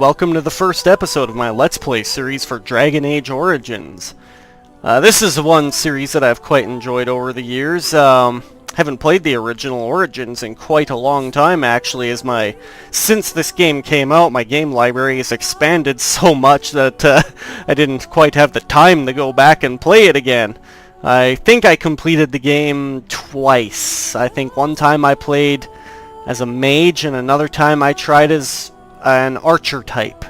welcome to the first episode of my Let's Play series for Dragon Age Origins. This is one series that I've quite enjoyed over the years. Haven't played the original Origins in quite a long time, actually, since this game came out, my game library has expanded so much that I didn't quite have the time to go back and play it again. I think I completed the game twice. I think one time I played as a mage, and another time I tried as an archer type.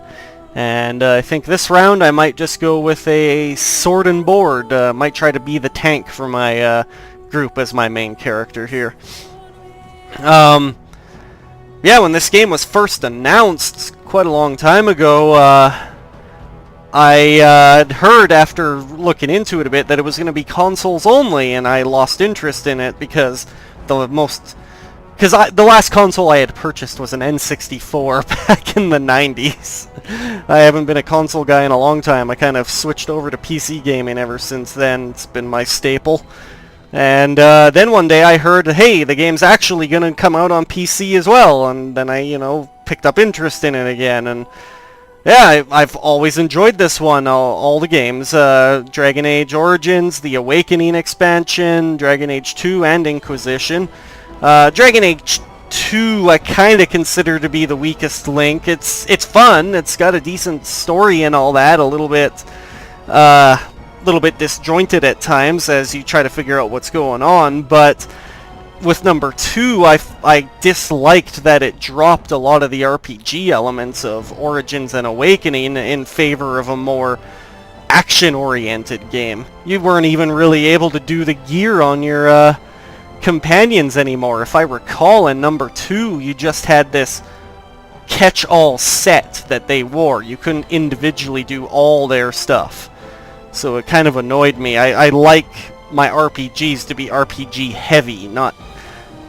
And I think this round I might just go with a sword and board. Might try to be the tank for my group as my main character here. Yeah, when this game was first announced quite a long time ago, I had heard after looking into it a bit that it was going to be consoles only, and I lost interest in it because the last console I had purchased was an N64 back in the 90s. I haven't been a console guy in a long time. I kind of switched over to PC gaming ever since then. It's been my staple. And then one day I heard, hey, the game's actually going to come out on PC as well. And then I, picked up interest in it again. And yeah, I've always enjoyed this one, all the games. Dragon Age Origins, the Awakening expansion, Dragon Age 2, and Inquisition. Dragon Age 2 I kind of consider to be the weakest link. It's fun, it's got a decent story and all that, a little bit disjointed at times as you try to figure out what's going on, but with number 2 I disliked that it dropped a lot of the RPG elements of Origins and Awakening in favor of a more action-oriented game. You weren't even really able to do the gear on your companions anymore. If I recall, in number 2 you just had this catch-all set that they wore. You couldn't individually do all their stuff, so it kind of annoyed me. I like my RPGs to be RPG heavy, not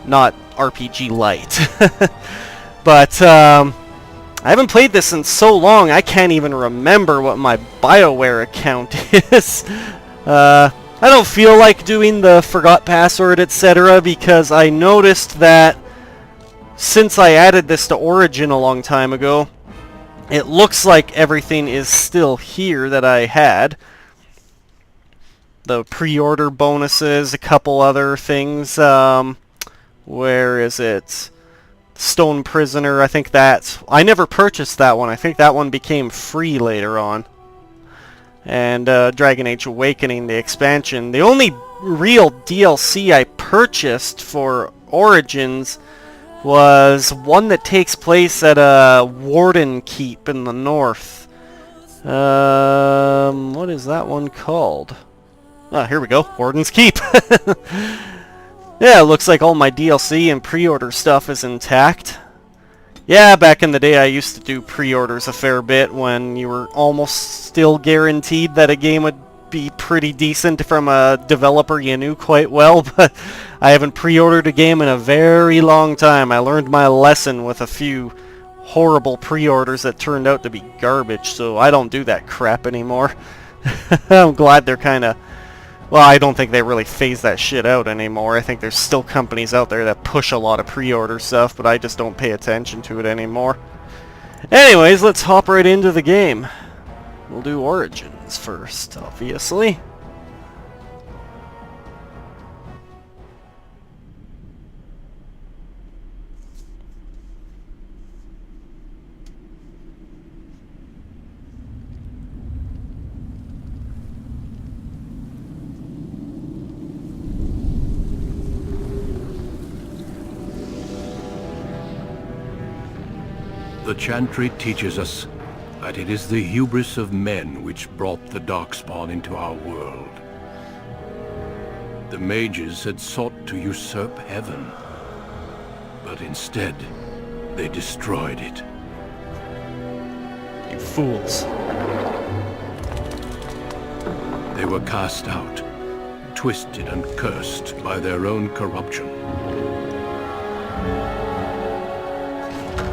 RPG light. But I haven't played this in so long I can't even remember what my BioWare account is. I don't feel like doing the forgot password, etc., because I noticed that since I added this to Origin a long time ago, it looks like everything is still here that I had. The pre-order bonuses, a couple other things. Where is it? Stone Prisoner, I think I never purchased that one. I think that one became free later on. And Dragon Age Awakening, the expansion. The only real DLC I purchased for Origins was one that takes place at a Warden Keep in the north. What is that one called? Ah, here we go. Warden's Keep. Yeah, it looks like all my DLC and pre-order stuff is intact. Yeah, back in the day I used to do pre-orders a fair bit when you were almost still guaranteed that a game would be pretty decent from a developer you knew quite well, but I haven't pre-ordered a game in a very long time. I learned my lesson with a few horrible pre-orders that turned out to be garbage, so I don't do that crap anymore. I'm glad they're kind of... Well, I don't think they really phase that shit out anymore. I think there's still companies out there that push a lot of pre-order stuff, but I just don't pay attention to it anymore. Anyways, let's hop right into the game. We'll do Origins first, obviously. The Chantry teaches us that it is the hubris of men which brought the Darkspawn into our world. The mages had sought to usurp heaven, but instead they destroyed it. You fools. They were cast out, twisted and cursed by their own corruption.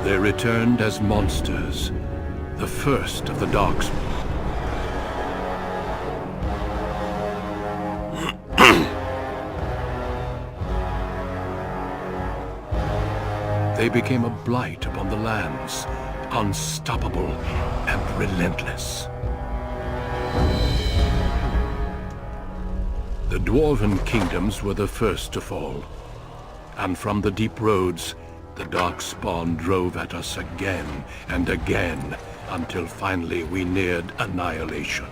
They returned as monsters, the first of the Darkspawn. They became a blight upon the lands unstoppable and relentless. The Dwarven kingdoms were the first to fall, and from the deep roads, the Darkspawn drove at us again and again, until finally we neared annihilation.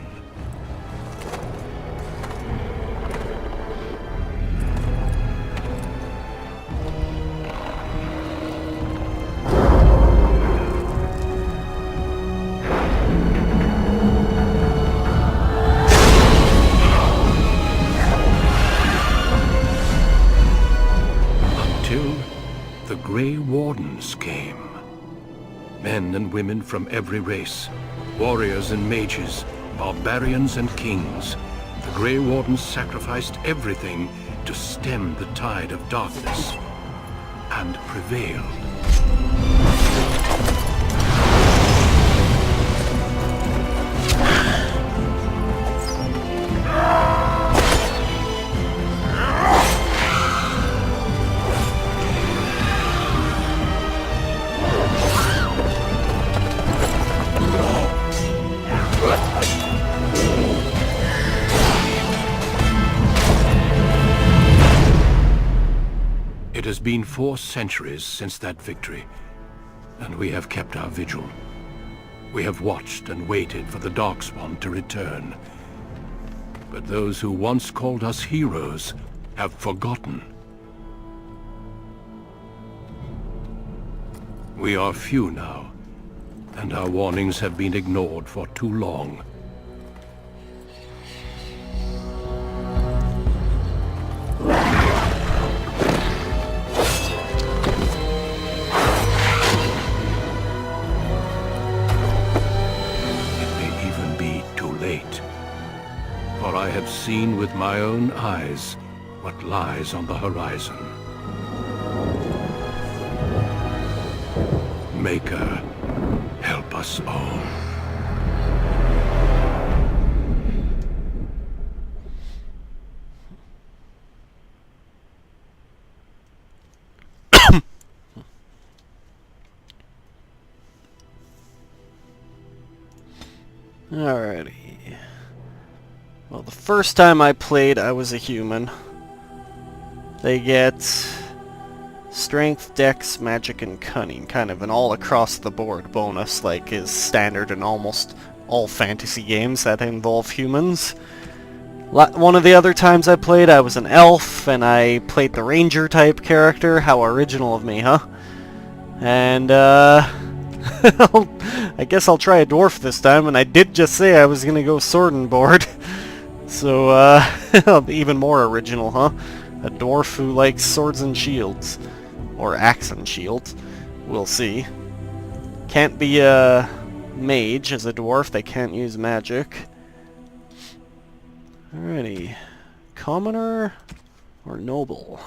The Grey Wardens came. Men and women from every race, warriors and mages, barbarians and kings. The Grey Wardens sacrificed everything to stem the tide of darkness, and prevailed. It has been 4 centuries since that victory, and we have kept our vigil. We have watched and waited for the Darkspawn to return. But those who once called us heroes have forgotten. We are few now, and our warnings have been ignored for too long. For I have seen with my own eyes what lies on the horizon. Maker, help us all. Alrighty. Well, the first time I played, I was a human. They get strength, dex, magic, and cunning. Kind of an all-across-the-board bonus, like is standard in almost all fantasy games that involve humans. One of the other times I played, I was an elf, and I played the ranger-type character. How original of me, huh? And, I guess I'll try a dwarf this time, and I did just say I was gonna go sword and board. So, even more original, huh? A dwarf who likes swords and shields. Or axe and shields. We'll see. Can't be a mage as a dwarf, they can't use magic. Alrighty. Commoner or noble?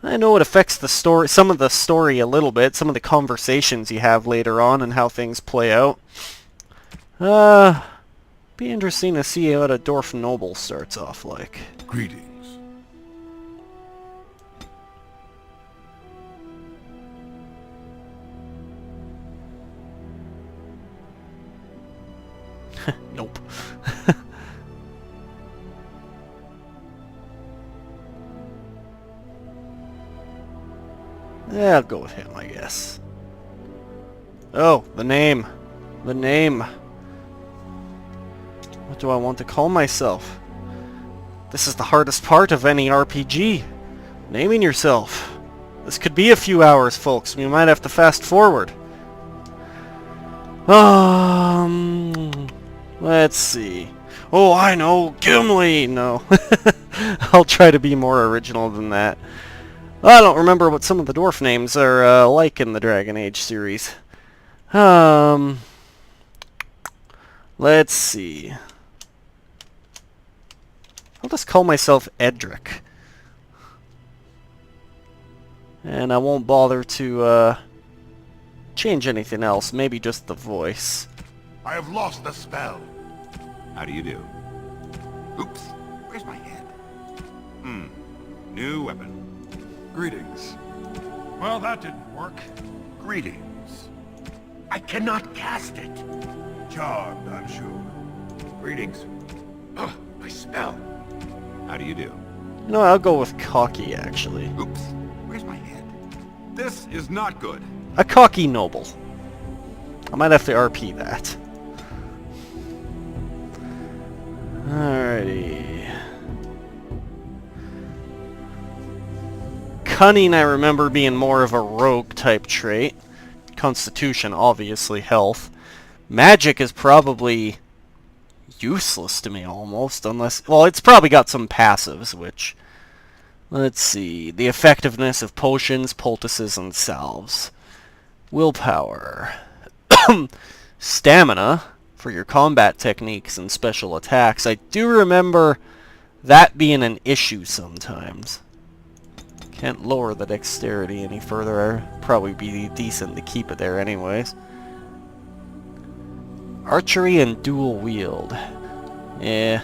I know it affects the story, some of the story a little bit, some of the conversations you have later on and how things play out. Be interesting to see what a Dwarf Noble starts off like. Greetings. Nope. Yeah, I'll go with him, I guess. Oh, the name. The name. What do I want to call myself? This is the hardest part of any RPG. Naming yourself. This could be a few hours, folks. We might have to fast forward. Let's see. Oh, I know. Gimli! No. I'll try to be more original than that. I don't remember what some of the dwarf names are like in the Dragon Age series. Let's see. I'll just call myself Edric. And I won't bother to change anything else, maybe just the voice. I have lost the spell. How do you do? Oops, where's my head? New weapon. Greetings. Well, that didn't work. Greetings. I cannot cast it. Charmed, I'm sure. Greetings. Oh, my spell. How do you do? You know, I'll go with cocky, actually. Oops. Where's my head? This is not good. A cocky noble. I might have to RP that. Alrighty. Cunning, I remember being more of a rogue type trait. Constitution, obviously, health. Magic is probably useless to me almost, unless... Well, it's probably got some passives, which... Let's see. The effectiveness of potions, poultices, and salves. Willpower. Stamina for your combat techniques and special attacks. I do remember that being an issue sometimes. Can't lower the dexterity any further. Probably be decent to keep it there anyways. Archery and dual wield. Yeah.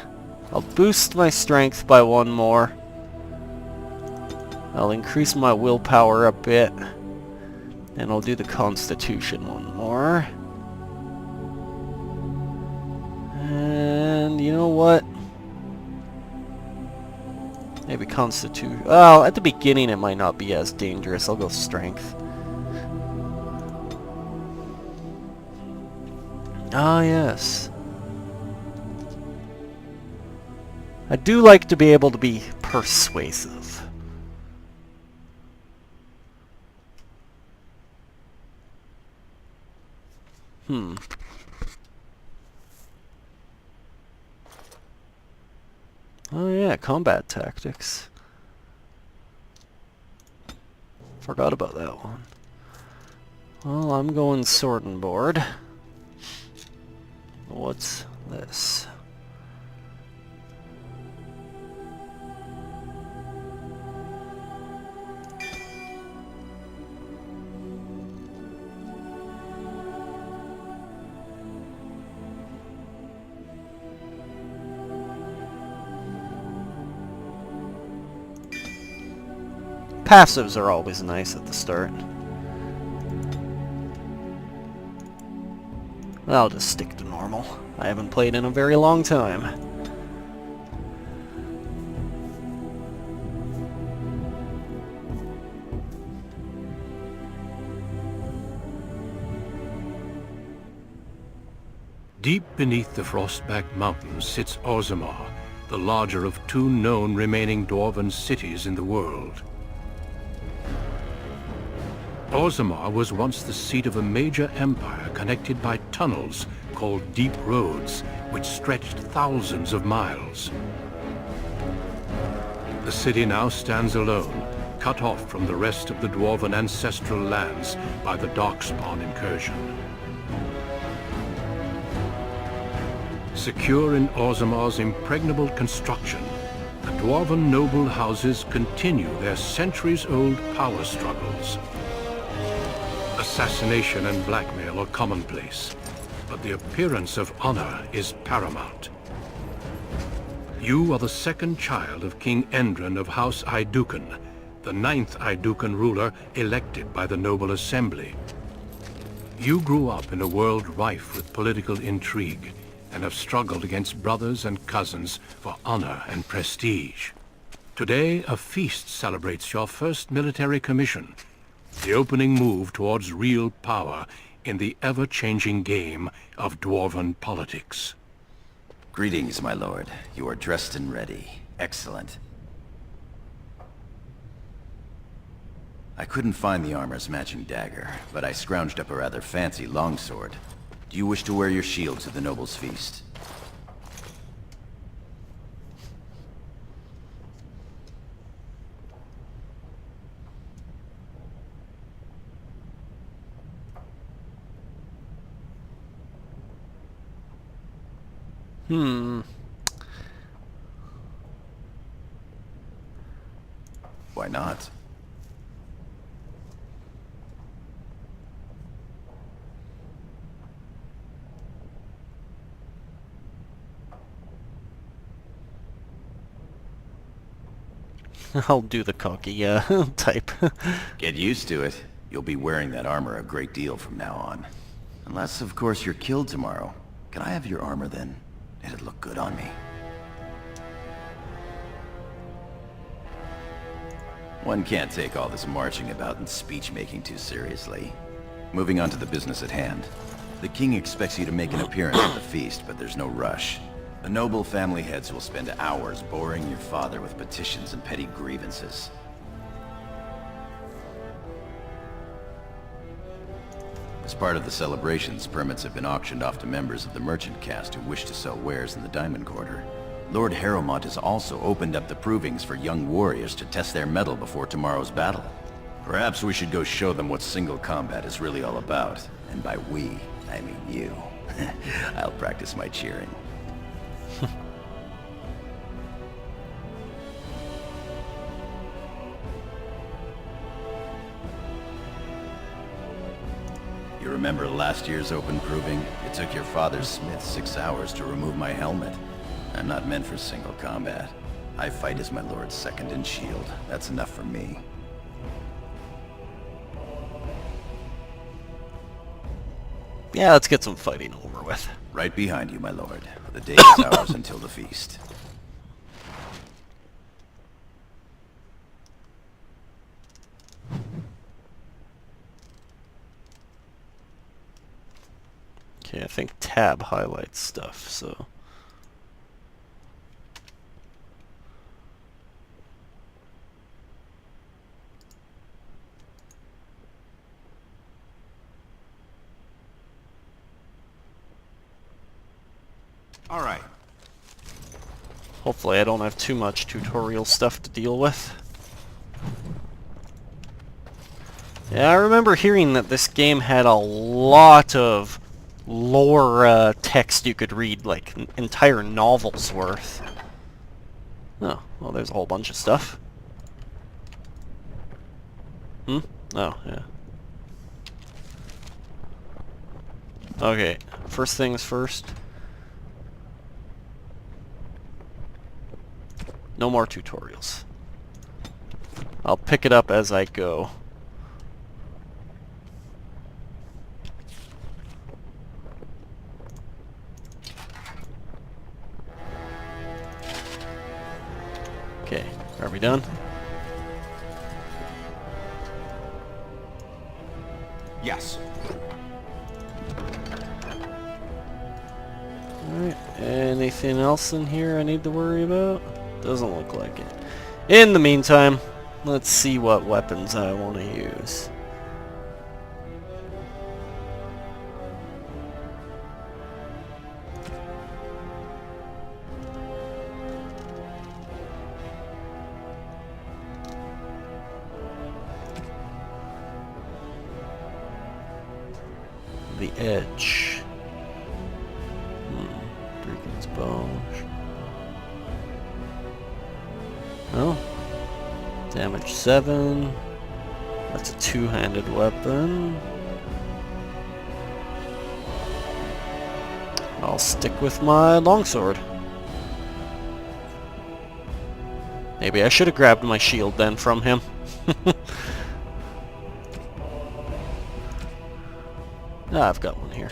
I'll boost my strength by one more. I'll increase my willpower a bit. And I'll do the constitution one more. And you know what? Maybe constitution. Well, at the beginning it might not be as dangerous. I'll go strength. Ah, yes. I do like to be able to be persuasive. Oh yeah, combat tactics. Forgot about that one. Well, I'm going sword and board. What's this? Passives are always nice at the start. I'll just stick to normal. I haven't played in a very long time. Deep beneath the Frostback Mountains sits Orzammar, the larger of two known remaining dwarven cities in the world. Orzammar was once the seat of a major empire connected by tunnels called Deep Roads, which stretched thousands of miles. The city now stands alone, cut off from the rest of the dwarven ancestral lands by the Darkspawn incursion. Secure in Orzammar's impregnable construction, the dwarven noble houses continue their centuries-old power struggles. Assassination and blackmail are commonplace, but the appearance of honor is paramount. You are the second child of King Endren of House Aiducan, the 9th Aiducan ruler elected by the Noble Assembly. You grew up in a world rife with political intrigue, and have struggled against brothers and cousins for honor and prestige. Today, a feast celebrates your first military commission, the opening move towards real power in the ever-changing game of dwarven politics. Greetings, my lord. You are dressed and ready. Excellent. I couldn't find the armor's matching dagger, but I scrounged up a rather fancy longsword. Do you wish to wear your shield to the noble's feast? Why not? I'll do the cocky type. Get used to it. You'll be wearing that armor a great deal from now on. Unless, of course, you're killed tomorrow. Can I have your armor then? It'd look good on me. One can't take all this marching about and speech-making too seriously. Moving on to the business at hand. The king expects you to make an appearance at the feast, but there's no rush. The noble family heads will spend hours boring your father with petitions and petty grievances. As part of the celebrations, permits have been auctioned off to members of the merchant caste who wish to sell wares in the Diamond Quarter. Lord Harrowmont has also opened up the provings for young warriors to test their mettle before tomorrow's battle. Perhaps we should go show them what single combat is really all about. And by we, I mean you. I'll practice my cheering. You remember last year's open proving? It took your father's smith 6 hours to remove my helmet. I'm not meant for single combat. I fight as my lord's second in shield. That's enough for me. Yeah, let's get some fighting over with. Right behind you, my lord. The day is ours until the feast. Okay, I think tab highlights stuff, so... All right. Hopefully I don't have too much tutorial stuff to deal with. Yeah, I remember hearing that this game had a lot of lore text you could read, like entire novels worth. Oh, well there's a whole bunch of stuff. Oh, yeah. Okay, first things first. No more tutorials. I'll pick it up as I go. Okay, are we done? Yes. Alright, anything else in here I need to worry about? Doesn't look like it. In the meantime, let's see what weapons I want to use. The edge. Dragon's bow. Oh. Damage 7. That's a two-handed weapon. I'll stick with my longsword. Maybe I should have grabbed my shield then from him. I've got one here.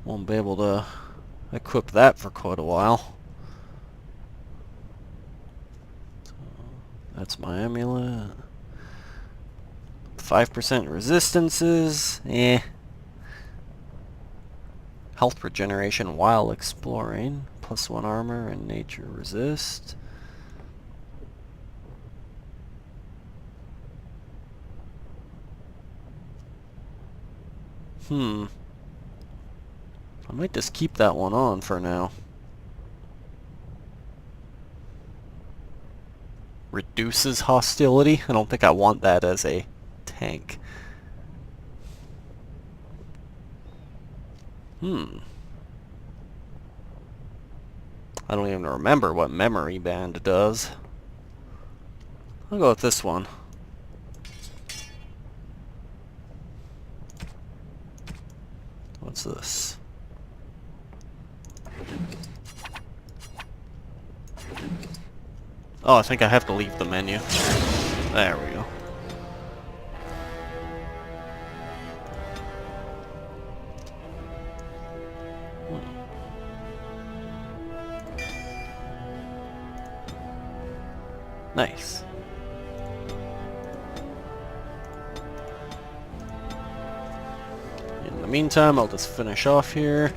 Won't be able to equip that for quite a while. So that's my amulet. 5% resistances. Health regeneration while exploring. +1 armor and nature resist. I might just keep that one on for now. Reduces hostility? I don't think I want that as a tank. I don't even remember what memory band does. I'll go with this one. What's this? Oh, I think I have to leave the menu. There we go. Nice. In the meantime, I'll just finish off here.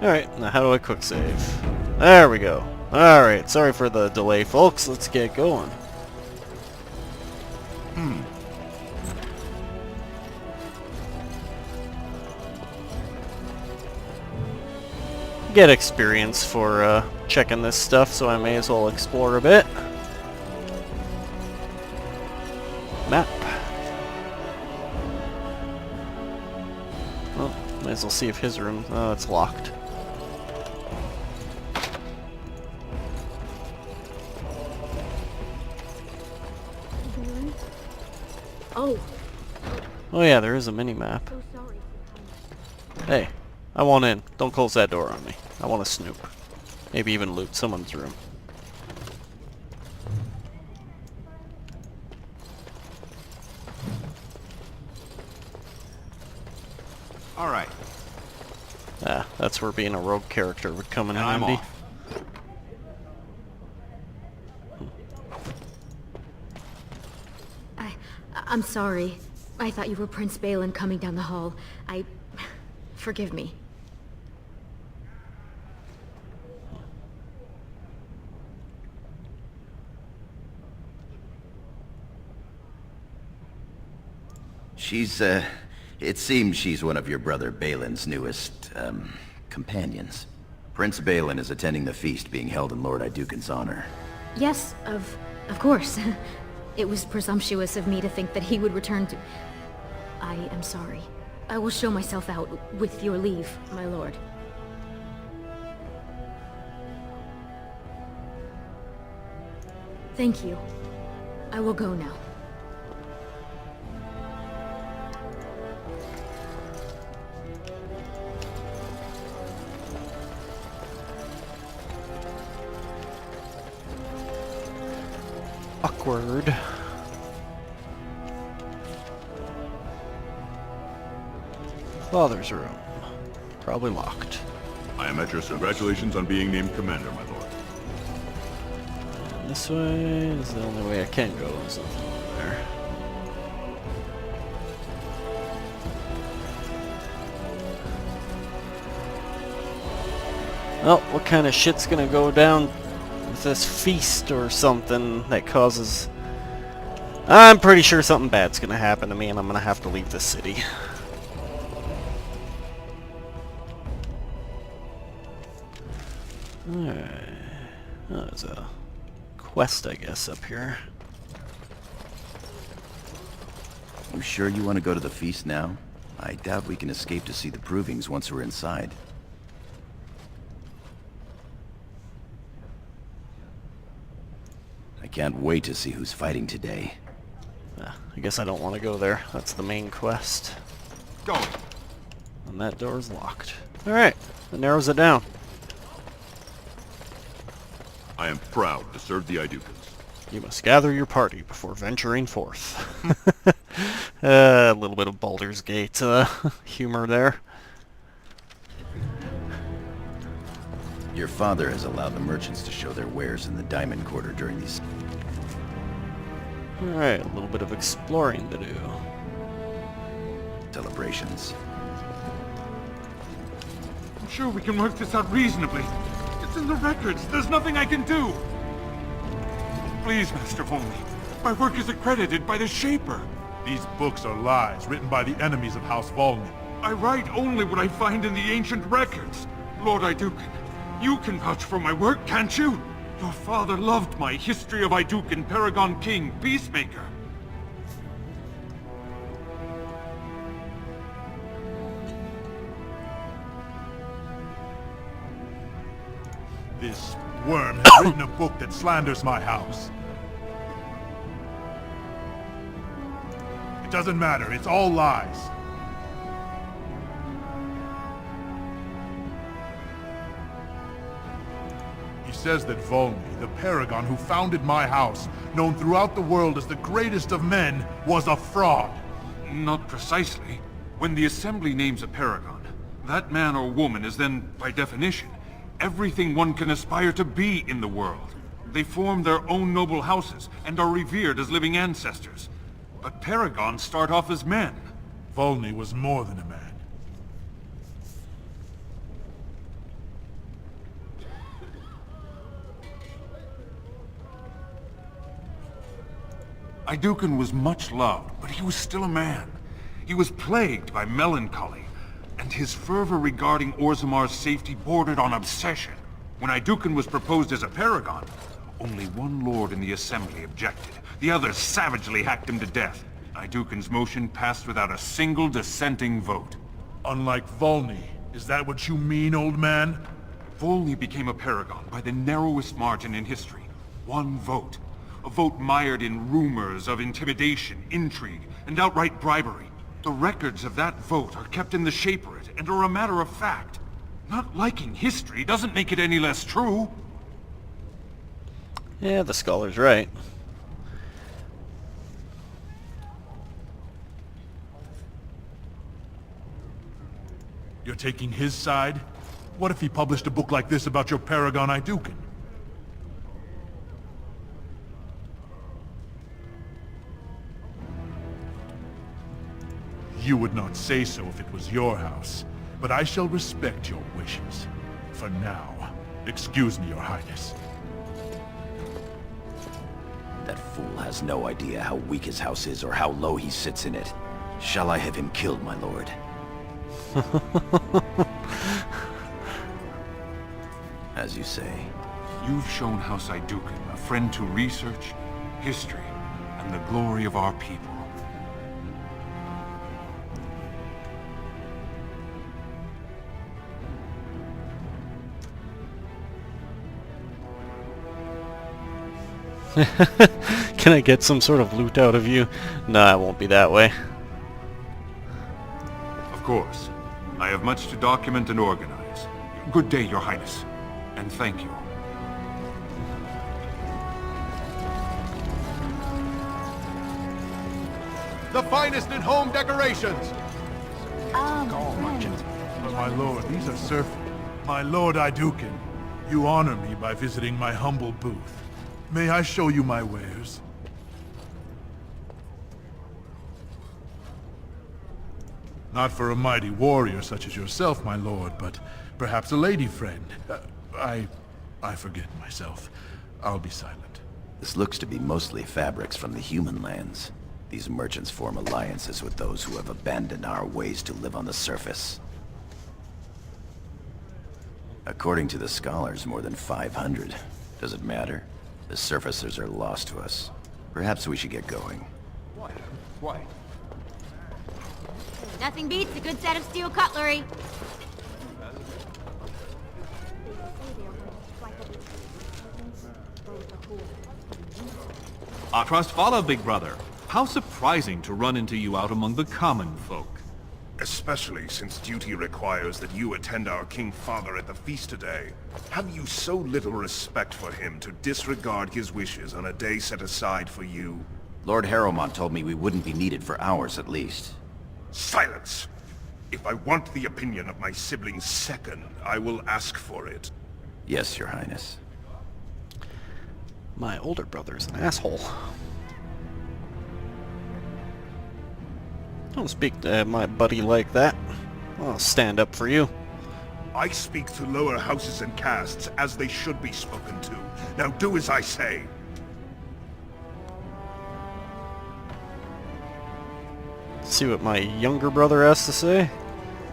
Alright, now how do I quick save? There we go. Alright, sorry for the delay, folks. Let's get going. Get experience for checking this stuff, so I may as well explore a bit. Map. Oh, might as well see if his room... Oh, it's locked. Oh, Oh yeah, there is a mini-map. so sorry. Hey, I want in. Don't close that door on me. I want to snoop. Maybe even loot someone's room. All right. Ah, that's where being a rogue character would come in Now I'm handy. off. I'm sorry. I thought you were Prince Balin coming down the hall. Forgive me. She's, it seems she's one of your brother Balin's newest, companions. Prince Balin is attending the feast being held in Lord Iduken's honor. Yes, of course. It was presumptuous of me to think that he would return to... I am sorry. I will show myself out, with your leave, my lord. Thank you. I will go now. Awkward. Father's room. Probably locked. I am at your congratulations on being named commander, my lord. And this way is the only way I can go. There's nothing over there. Well, what kind of shit's gonna go down with this feast or something that causes... I'm pretty sure something bad's gonna happen to me and I'm gonna have to leave the city. Alright. Oh, there's a quest, I guess, up here. You sure you want to go to the feast now? I doubt we can escape to see the provings once we're inside. I can't wait to see who's fighting today. I guess I don't want to go there. That's the main quest. Go. And that door's locked. Alright, that narrows it down. I am proud to serve the Idukans. You must gather your party before venturing forth. A little bit of Baldur's Gate humor there. Your father has allowed the merchants to show their wares in the Diamond Quarter during these... Alright, a little bit of exploring to do. celebrations. I'm sure we can work this out reasonably. It's in the records. There's nothing I can do. Please, Master Volney. My work is accredited by the Shaper. These books are lies written by the enemies of House Volney. I write only what I find in the ancient records. Lord Iduken, you can vouch for my work, can't you? Your father loved my History of Iduken, Paragon King, Peacemaker. This worm has written a book that slanders my house. It doesn't matter, it's all lies. He says that Volney, the paragon who founded my house, known throughout the world as the greatest of men, was a fraud. Not precisely. When the Assembly names a paragon, that man or woman is then, by definition, everything one can aspire to be in the world. They form their own noble houses and are revered as living ancestors. But paragons start off as men. Volney was more than a man. Idouken was much loved, but he was still a man. He was plagued by melancholy, and his fervor regarding Orzamar's safety bordered on obsession. When Idouken was proposed as a paragon, only one lord in the Assembly objected. The others savagely hacked him to death. Idouken's motion passed without a single dissenting vote. Unlike Volney, is that what you mean, old man? Volney became a paragon by the narrowest margin in history. One vote. A vote mired in rumors of intimidation, intrigue, and outright bribery. The records of that vote are kept in the Shaperate and are a matter of fact. Not liking history doesn't make it any less true. Yeah, the scholar's right. You're taking his side? What if he published a book like this about your paragon Idouken? You would not say so if it was your house, but I shall respect your wishes. For now, excuse me, Your Highness. That fool has no idea how weak his house is or how low he sits in it. Shall I have him killed, my lord? As you say. You've shown House Idouken a friend to research, history, and the glory of our people. Can I get some sort of loot out of you? Nah, it won't be that way. Of course. I have much to document and organize. Good day, Your Highness. And thank you. The finest in home decorations! But my lord, these are serf... My lord Idouken, you honor me by visiting my humble booth. May I show you my wares? Not for a mighty warrior such as yourself, my lord, but perhaps a lady friend. I forget myself. I'll be silent. This looks to be mostly fabrics from the human lands. These merchants form alliances with those who have abandoned our ways to live on the surface. According to the scholars, more than 500. Does it matter? The surfacers are lost to us. Perhaps we should get going. Why? Nothing beats a good set of steel cutlery. Our trust follow, big brother. How surprising to run into you out among the common folk. Especially since duty requires that you attend our King Father at the feast today. Have you so little respect for him to disregard his wishes on a day set aside for you? Lord Harrowmont told me we wouldn't be needed for hours at least. Silence! If I want the opinion of my siblings second, I will ask for it. Yes, Your Highness. My older brother's an asshole. Don't speak to my buddy like that. I'll stand up for you. I speak to lower houses and castes as they should be spoken to. Now do as I say. See what my younger brother has to say?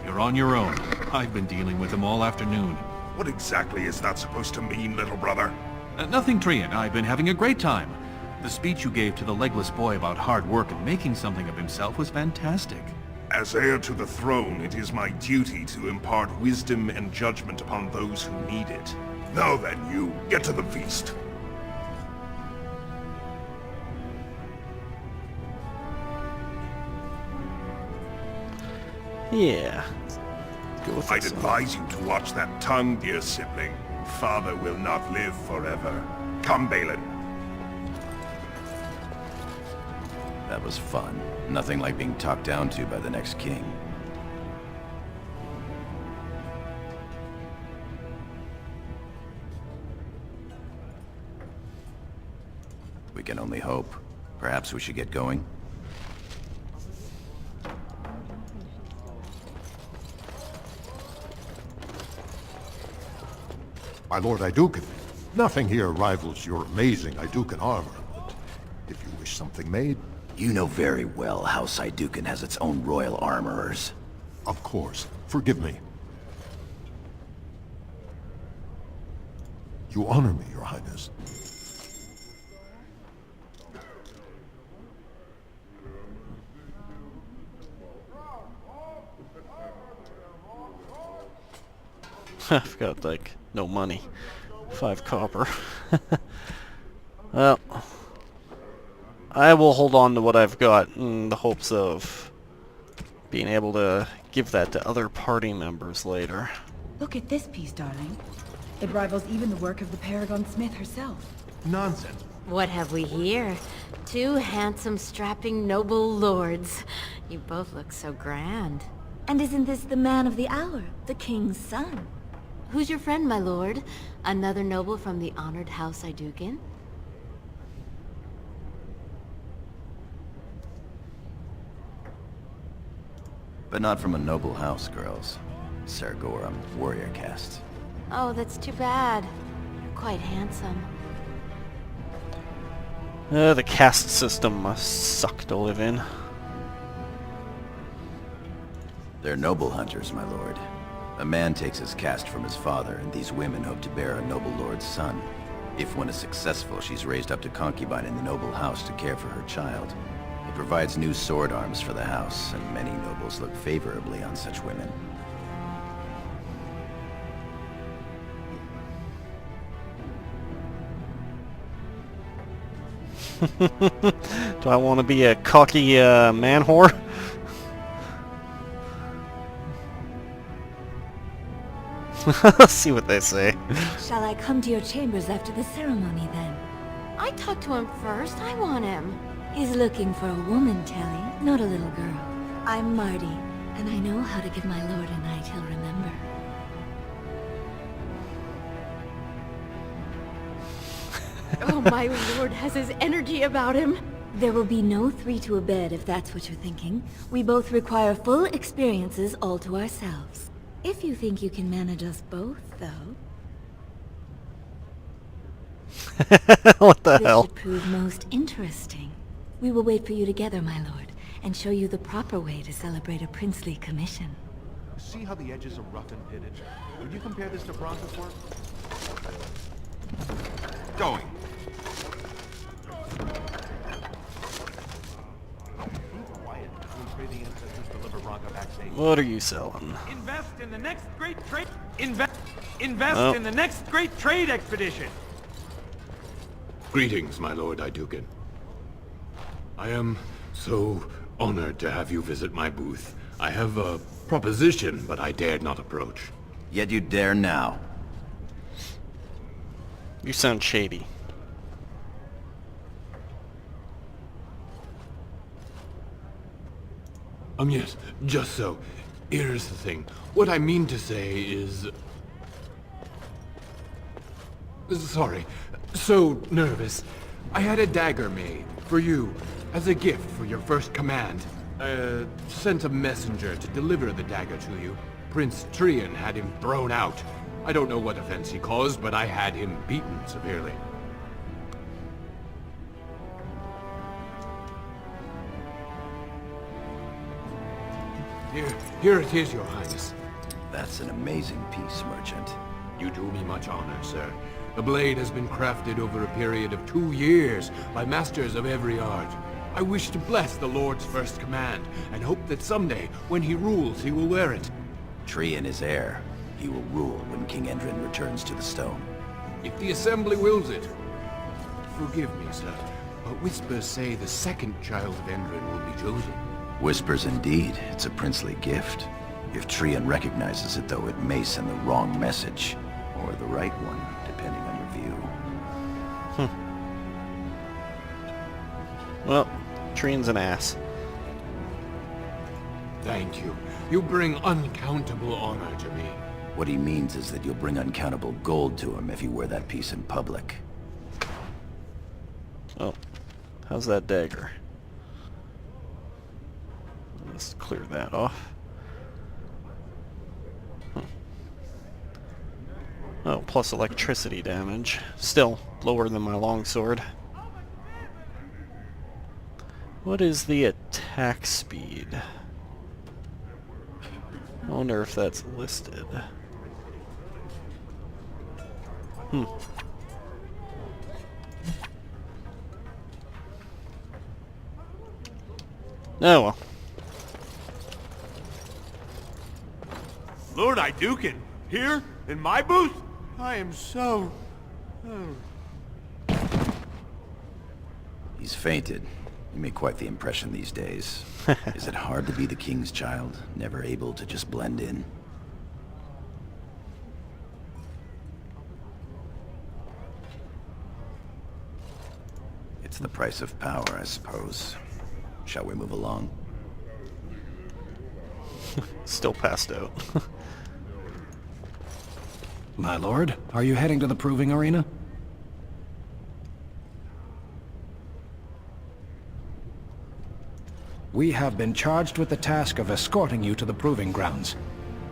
You're on your own. I've been dealing with him all afternoon. What exactly is that supposed to mean, little brother? Nothing, Trian. I've been having a great time. The speech you gave to the legless boy about hard work and making something of himself was fantastic. As heir to the throne, it is my duty to impart wisdom and judgment upon those who need it. Now then, you, get to the feast. Yeah. Let's go with I'd this one. advise you to watch that tongue, dear sibling. Father will not live forever. Come, Balin. That was fun. Nothing like being talked down to by the next king. We can only hope. Perhaps we should get going? My lord Iduken, nothing here rivals your amazing Iduken armor, but if you wish something made... You know very well House Iduken has its own royal armorers. Of course. Forgive me. You honor me, your highness. I've got, like, no money. 5 copper. Well, I will hold on to what I've got in the hopes of being able to give that to other party members later. Look at this piece, darling. It rivals even the work of the Paragon Smith herself. Nonsense. What have we here? 2 handsome, strapping, noble lords. You both look so grand. And isn't this the man of the hour, the king's son? Who's your friend, my lord? Another noble from the honored House Iduken? But not from a noble house, girls. Sargorum, warrior caste. Oh, that's too bad. You're quite handsome. The caste system must suck to live in. They're noble hunters, my lord. A man takes his caste from his father, and these women hope to bear a noble lord's son. If one is successful, she's raised up to concubine in the noble house to care for her child. It provides new sword arms for the house, and many nobles look favorably on such women. Do I want to be a cocky man whore? Let's see what they say. Shall I come to your chambers after the ceremony, then? I talked to him first. I want him. He's looking for a woman, Telly, not a little girl. I'm Marty, and I know how to give my lord a night he'll remember. Oh, my lord has his energy about him. There will be no 3 to a bed, if that's what you're thinking. We both require full experiences all to ourselves. If you think you can manage us both, though... What the This hell? should prove most interesting. We will wait for you together, my lord, and show you the proper way to celebrate a princely commission. See how the edges are rough and pitted? Would you compare this to Bronca's work? Going. What are you selling? Invest in the next great trade. Invest Oh. in the next great trade expedition. Greetings, my lord Iduken. I am so honored to have you visit my booth. I have a proposition, but I dared not approach. Yet you dare now. You sound shady. Yes, just so. Here's the thing. What I mean to say is... Sorry. So nervous. I had a dagger made, for you, as a gift for your first command. Sent a messenger to deliver the dagger to you. Prince Trian had him thrown out. I don't know what offense he caused, but I had him beaten severely. Here it is, your highness. That's an amazing piece, merchant. You do me much honor, sir. The blade has been crafted over a period of 2 years by masters of every art. I wish to bless the Lord's first command, and hope that someday, when he rules, he will wear it. Trian is heir. He will rule when King Endrin returns to the stone. if the Assembly wills it. Forgive me, sir, but whispers say the second child of Endrin will be chosen. Whispers indeed. It's a princely gift. If Trian recognizes it, though, it may send the wrong message. Or the right one, depending on your view. Well, Trian's an ass. Thank you. You bring uncountable honor to me. What he means is that you'll bring uncountable gold to him if you wear that piece in public. Oh, how's that dagger? Let's clear that off. Oh, plus electricity damage. Still lower than my longsword. What is the attack speed? I wonder if that's listed. Oh well. Lord Iduken, here in my booth? I am so... He's fainted. You make quite the impression these days. Is it hard to be the king's child, never able to just blend in? It's the price of power, I suppose. Shall we move along? Still passed out. My lord, are you heading to the proving arena? We have been charged with the task of escorting you to the proving grounds.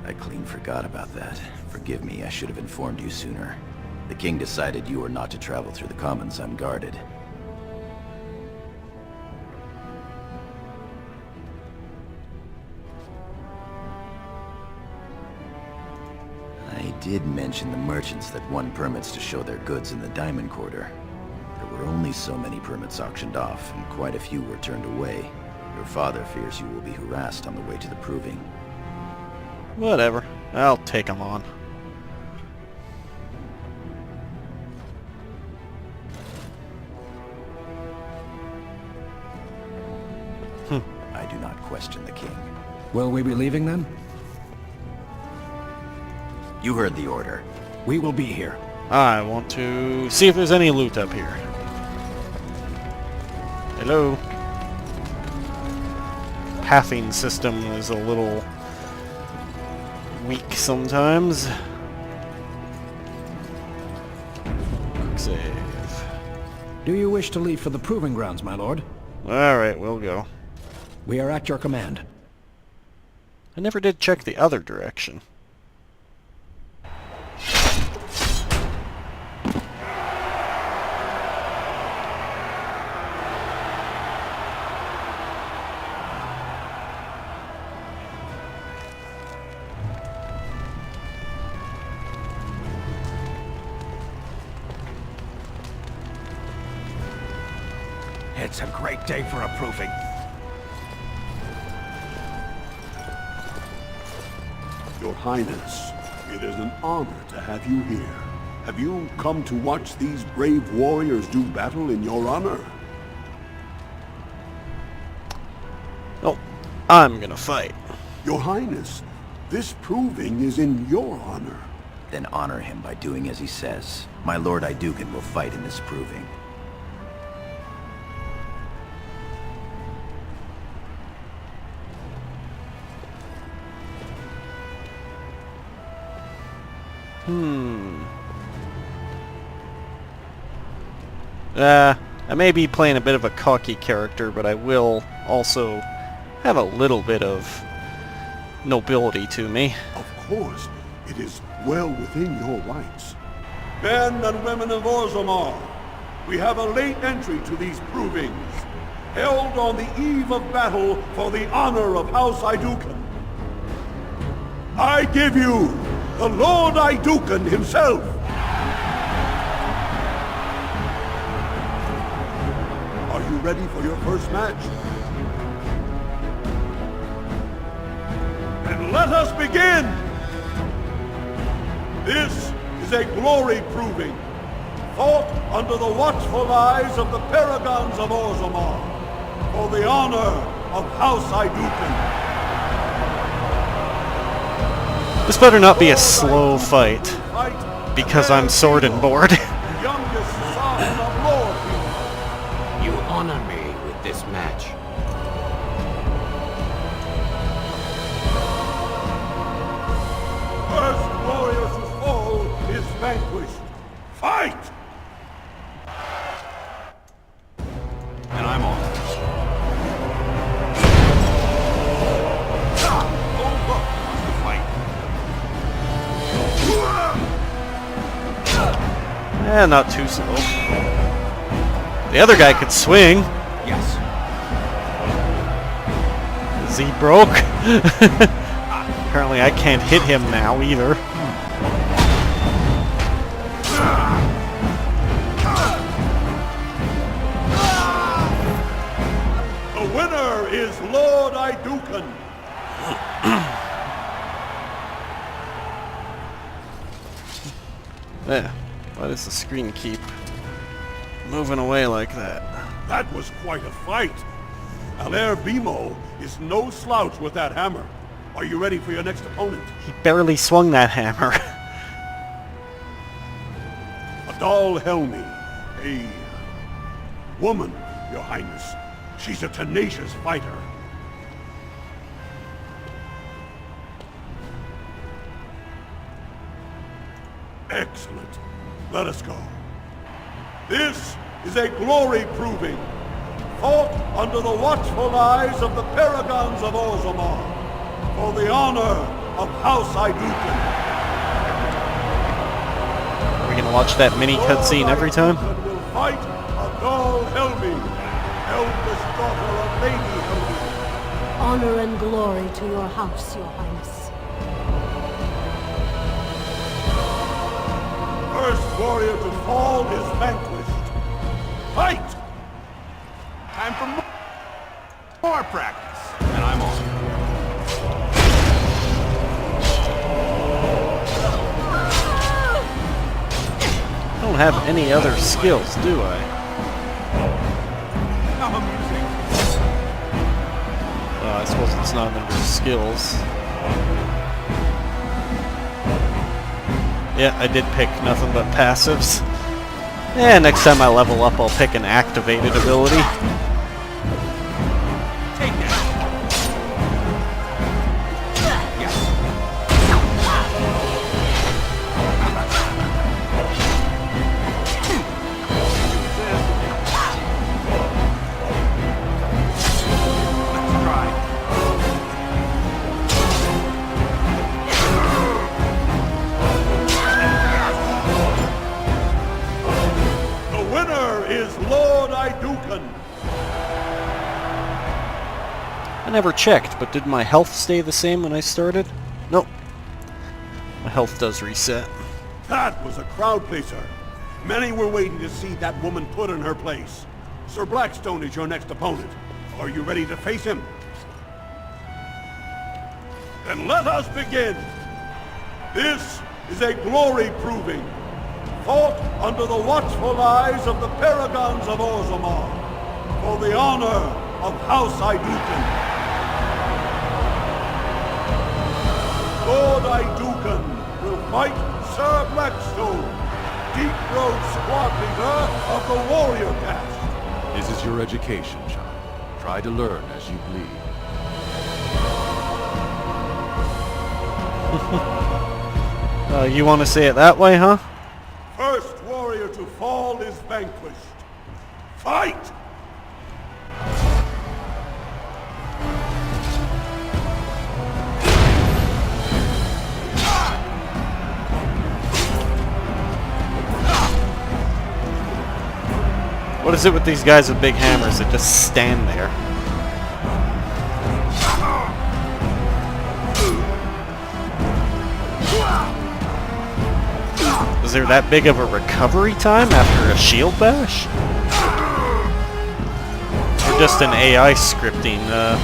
I clean forgot about that. Forgive me, I should have informed you sooner. The king decided you were not to travel through the commons unguarded. I did mention the merchants that won permits to show their goods in the Diamond Quarter. There were only so many permits auctioned off, and quite a few were turned away. Your father fears you will be harassed on the way to the proving. Whatever. I'll take him on. I do not question the king. Will we be leaving then? You heard the order. We will be here. I want to see if there's any loot up here. Hello? Pathing system is a little weak sometimes. Quick save. Do you wish to leave for the proving grounds, my lord? Alright, we'll go. We are at your command. I never did check the other direction. It's a great day for a proving. Your Highness, it is an honor to have you here. Have you come to watch these brave warriors do battle in your honor? Oh, I'm gonna fight. Your Highness, this proving is in your honor. Then honor him by doing as he says. My lord Iduken will fight in this proving. I may be playing a bit of a cocky character, but I will also have a little bit of nobility to me. Of course, it is well within your rights. Men and women of Orzammar, we have a late entry to these provings, held on the eve of battle for the honor of House Iduken. I give you the Lord Iduken himself. Are you ready for your first match? And let us begin! This is a glory proving, fought under the watchful eyes of the paragons of Orzammar, for the honor of House Iduken. This better not be a slow fight, because I'm sword and board. Youngest son of Lord. You honor me with this match. First warrior to fall is vanquished. Fight! And I'm off. Not too slow. The other guy could swing. Yes. Is he broke? Apparently I can't hit him now either. The winner is Lord Iduken. Yeah. Why does the screen keep moving away like that? That was quite a fight. Alair Bimo is no slouch with that hammer. Are you ready for your next opponent? He barely swung that hammer. Adal Helmi, a woman, Your Highness. She's a tenacious fighter. Excellent. Let us go. This is a glory proving, fought under the watchful eyes of the paragons of Orzammar, for the honor of House Iduken. Are we gonna watch that mini cutscene every time? Will fight Adal Helmi, eldest daughter of Lady Helmi. Honor and glory to your house, Your Highness. First warrior to fall is vanquished. Fight! Time for more practice. And I'm on. I don't have any other skills, do I? How amusing. I suppose it's not under skills. Yeah, I did pick nothing but passives. Yeah, next time I level up, I'll pick an activated ability. Take that. Yes. Let's try. Is Lord Iduken. I never checked, but did my health stay the same when I started? Nope. My health does reset. That was a crowd pleaser. Many were waiting to see that woman put in her place. Sir Blackstone is your next opponent. Are you ready to face him? Then let us begin. This is a glory proving, fought under the watchful eyes of the paragons of Orzammar, for the honor of House Iduken. Lord Iduken will fight Sir Blackstone, Deep Road squad leader of the warrior caste. This is your education, child. Try to learn as you bleed. You want to say it that way, huh? First warrior to fall is vanquished. Fight! What is it with these guys with big hammers that just stand there? Is there that big of a recovery time after a shield bash? Or just an AI scripting, The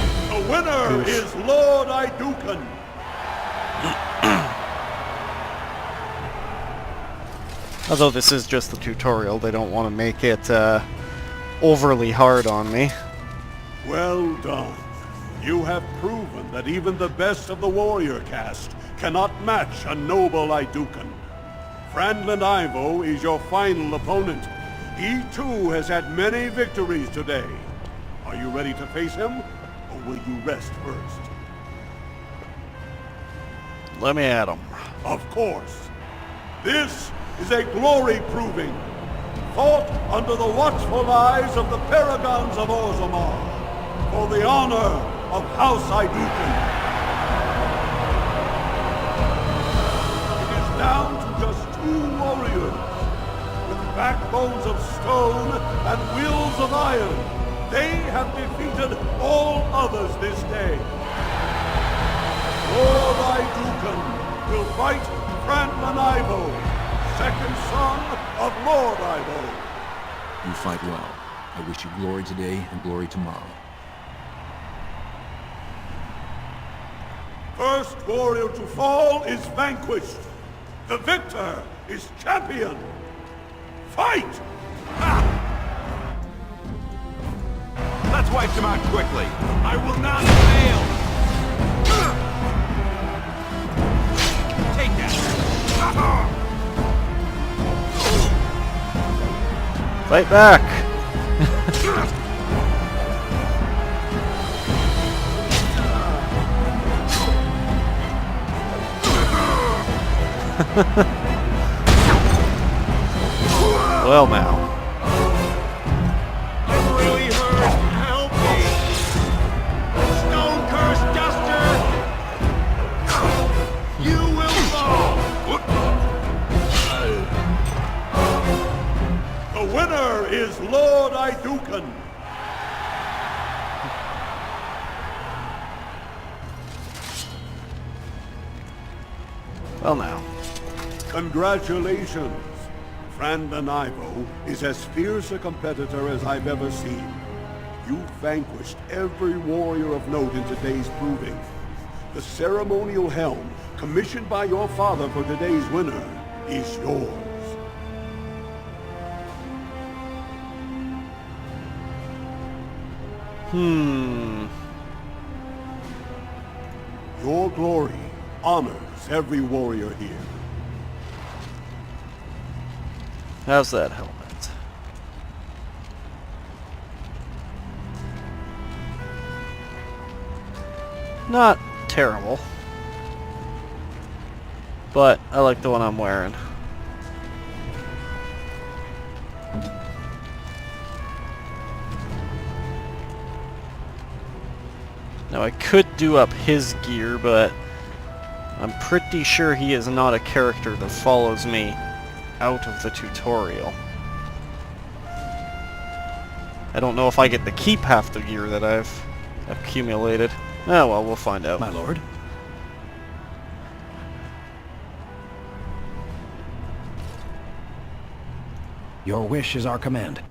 winner goof? is Lord Iduken. Although this is just the tutorial, they don't want to make it overly hard on me. Well done. You have proven that even the best of the warrior caste cannot match a noble Idukan. Franklin Ivo is your final opponent. He too has had many victories today. Are you ready to face him, or will you rest first? Let me at him. Of course. This is a glory proving, fought under the watchful eyes of the paragons of Orzammar, for the honor of House Idukan. It is down to just 2 warriors, with backbones of stone and wills of iron. They have defeated all others this day. Lord Idukan will fight Franklin Ivo, second son of Lord Ivo. You fight well. I wish you glory today and glory tomorrow. First warrior to fall is vanquished. The victor is champion. Fight! Let's wipe them out quickly. I will not fail. Take that. Fight back! Well now. I'm really hurt. Help me. Stone Curse Duster. You will fall. The winner is Lord Idukan. Well now. Congratulations. Franklin Ivo is as fierce a competitor as I've ever seen. You vanquished every warrior of note in today's proving. The ceremonial helm, commissioned by your father for today's winner, is yours. Your glory honors every warrior here. How's that helmet? Not terrible. But I like the one I'm wearing. Now I could do up his gear, but I'm pretty sure he is not a character that follows me out of the tutorial. I don't know if I get to keep half the gear that I've accumulated. Oh well, we'll find out. My lord? Your wish is our command.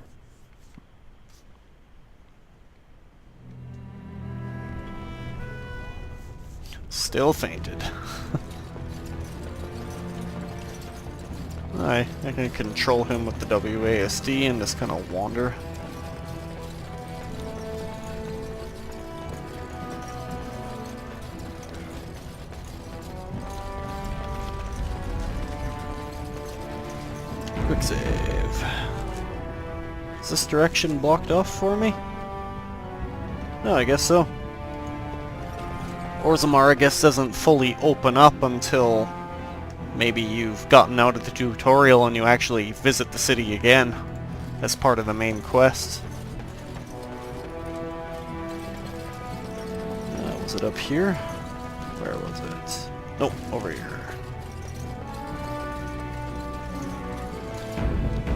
Still fainted. I can control him with the WASD and just kind of wander. Quick save. Is this direction blocked off for me? No, I guess so. Orzammar, I guess, doesn't fully open up until maybe you've gotten out of the tutorial and you actually visit the city again as part of the main quest. Was it up here? Where was it? Nope, over here.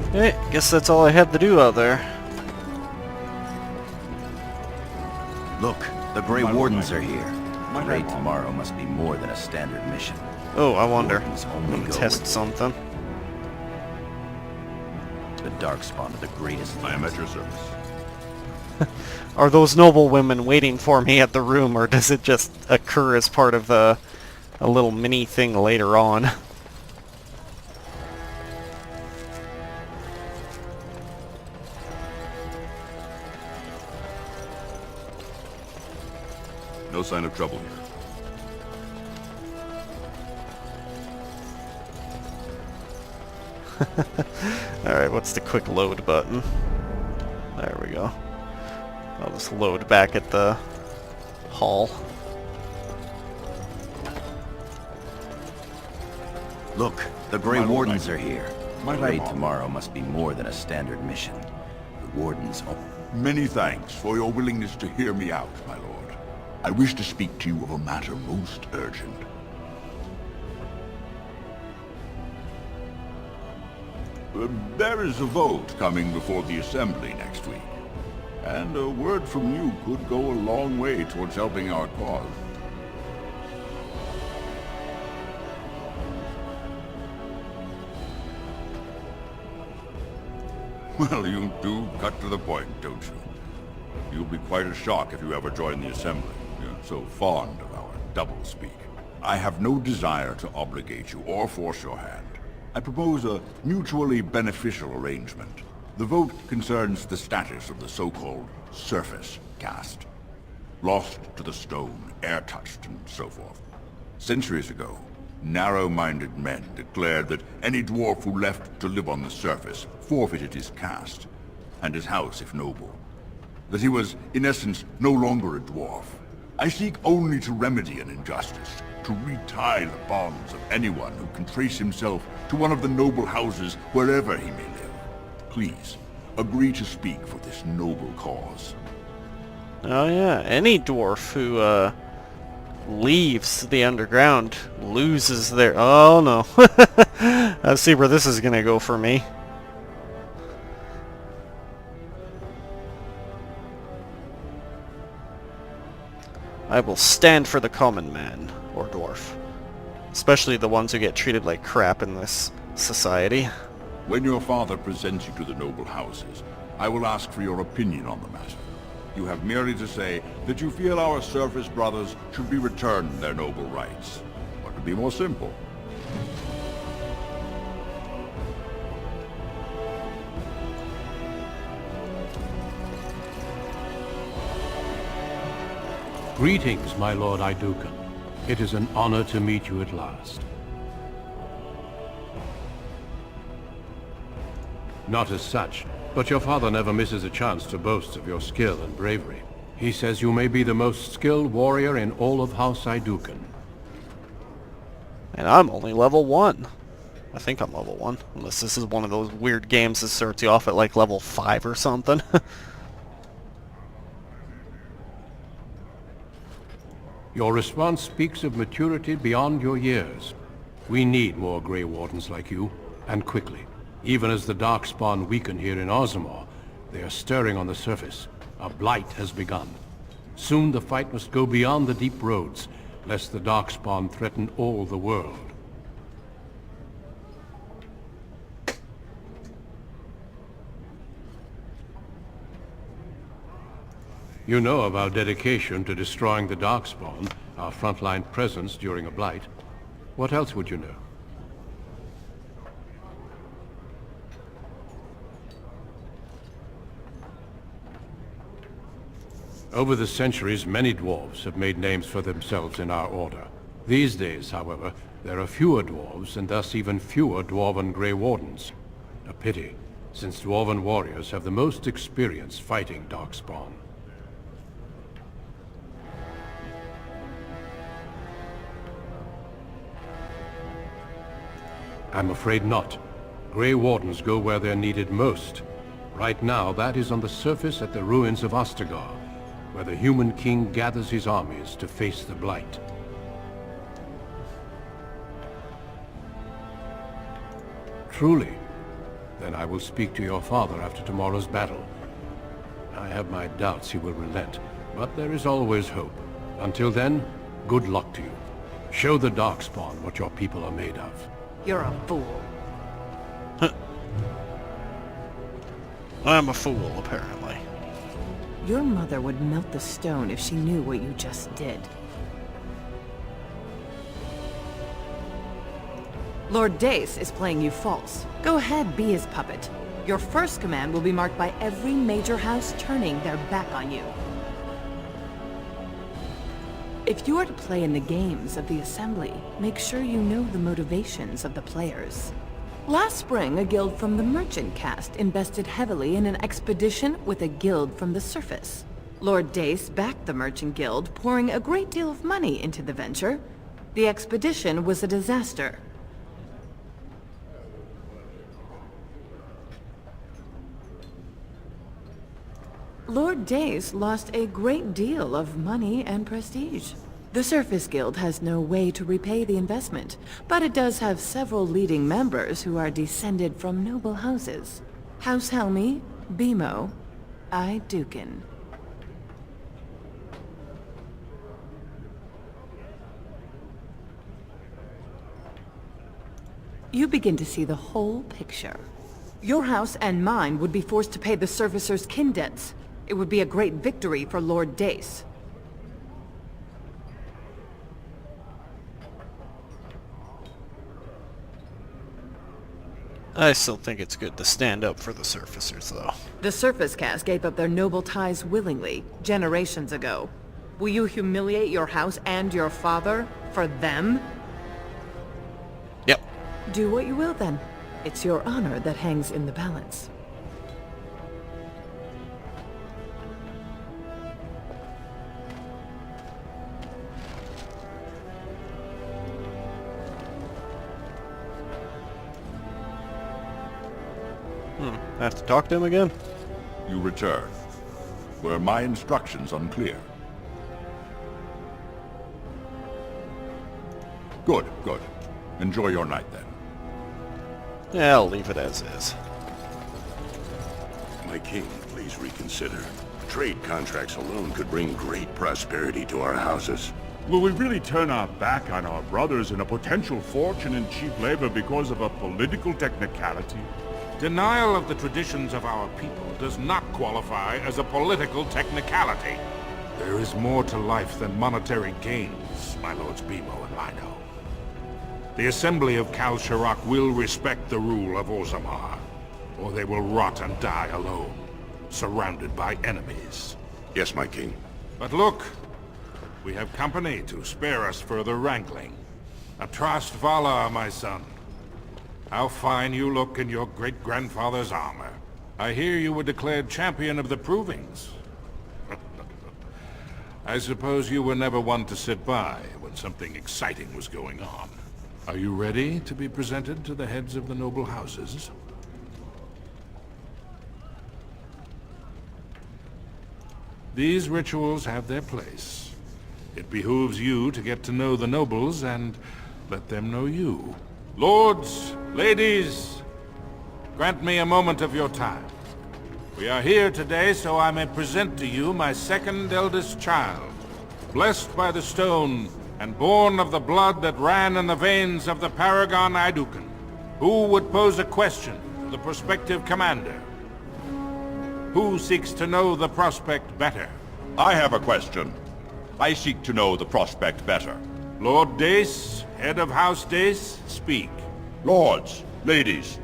Okay, guess that's all I had to do out there. Look, the Grey Wardens are here. The raid tomorrow must be more than a standard mission. Oh, I wonder. Only go Test with something. the Darkspawn of the greatest. I am at your service. Are those noble women waiting for me at the room, or does it just occur as part of a little mini thing later on? No sign of trouble here. Alright, what's the quick load button? There we go. I'll just load back at the hall. Look, the Grey My lord, Wardens are here. My The raid lord. tomorrow must be more than a standard mission. The Wardens... Many thanks for your willingness to hear me out, my lord. I wish to speak to you of a matter most urgent. There is a vote coming before the Assembly next week, and a word from you could go a long way towards helping our cause. Well, you do cut to the point, don't you? You'll be quite a shock if you ever join the Assembly. You're so fond of our doublespeak. I have no desire to obligate you or force your hand. I propose a mutually beneficial arrangement. The vote concerns the status of the so-called surface caste. Lost to the stone, air-touched, and so forth. Centuries ago, narrow-minded men declared that any dwarf who left to live on the surface forfeited his caste, and his house if noble. That he was, in essence, no longer a dwarf. I seek only to remedy an injustice, to retie the bonds of anyone who can trace himself to one of the noble houses wherever he may live. Please, agree to speak for this noble cause. Oh yeah, any dwarf who leaves the underground loses their... Oh no. I see where this is gonna go for me. I will stand for the common man, or dwarf. Especially the ones who get treated like crap in this society. When your father presents you to the noble houses, I will ask for your opinion on the matter. You have merely to say that you feel our surface brothers should be returned their noble rights. What could be more simple? Greetings, my lord Idukan. It is an honor to meet you at last. Not as such, but your father never misses a chance to boast of your skill and bravery. He says you may be the most skilled warrior in all of House Idukan. And I'm only level 1. I think I'm level 1. Unless this is one of those weird games that starts you off at like level 5 or something. Your response speaks of maturity beyond your years. We need more Grey Wardens like you, and quickly. Even as the Darkspawn weaken here in Orzammar, they are stirring on the surface. A blight has begun. Soon the fight must go beyond the deep roads, lest the Darkspawn threaten all the world. You know of our dedication to destroying the Darkspawn, our frontline presence during a blight. What else would you know? Over the centuries, many dwarves have made names for themselves in our order. These days, however, there are fewer dwarves and thus even fewer dwarven Grey Wardens. A pity, since dwarven warriors have the most experience fighting Darkspawn. I'm afraid not. Grey Wardens go where they're needed most. Right now, that is on the surface at the ruins of Ostagar, where the human king gathers his armies to face the blight. Truly? Then I will speak to your father after tomorrow's battle. I have my doubts he will relent, but there is always hope. Until then, good luck to you. Show the Darkspawn what your people are made of. You're a fool. I'm a fool, apparently. Your mother would melt the stone if she knew what you just did. Lord Dace is playing you false. Go ahead, be his puppet. Your first command will be marked by every major house turning their back on you. If you are to play in the games of the Assembly, make sure you know the motivations of the players. Last spring, a guild from the Merchant caste invested heavily in an expedition with a guild from the surface. Lord Dace backed the Merchant Guild, pouring a great deal of money into the venture. The expedition was a disaster. Lord Dace lost a great deal of money and prestige. The Surface Guild has no way to repay the investment, but it does have several leading members who are descended from noble houses. House Helmi, Bimo, Dukin. You begin to see the whole picture. Your house and mine would be forced to pay the Surfacer's kin debts. It would be a great victory for Lord Dace. I still think it's good to stand up for the Surfacers, though. The Surface caste gave up their noble ties willingly, generations ago. Will you humiliate your house and your father for them? Yep. Do what you will, then. It's your honor that hangs in the balance. I have to talk to him again? You return. Were my instructions unclear? Good, good. Enjoy your night then. Yeah, I'll leave it as is. My king, please reconsider. Trade contracts alone could bring great prosperity to our houses. Will we really turn our back on our brothers and a potential fortune in cheap labor because of a political technicality? Denial of the traditions of our people does not qualify as a political technicality. There is more to life than monetary gains, my lords Bimo and Lino. The Assembly of Kal Shirak will respect the rule of Orzammar, or they will rot and die alone, surrounded by enemies. Yes, my king. But look, we have company to spare us further wrangling. Atrast Vala, my son. How fine you look in your great-grandfather's armor. I hear you were declared champion of the Provings. I suppose you were never one to sit by when something exciting was going on. Are you ready to be presented to the heads of the noble houses? These rituals have their place. It behooves you to get to know the nobles and let them know you. Lords, ladies, grant me a moment of your time. We are here today so I may present to you my second eldest child, blessed by the stone and born of the blood that ran in the veins of the paragon Idukan. Who would pose a question to the prospective commander? Who seeks to know the prospect better? I have a question. I seek to know the prospect better. Lord Dace, head of House Dace, speak. Lords, ladies,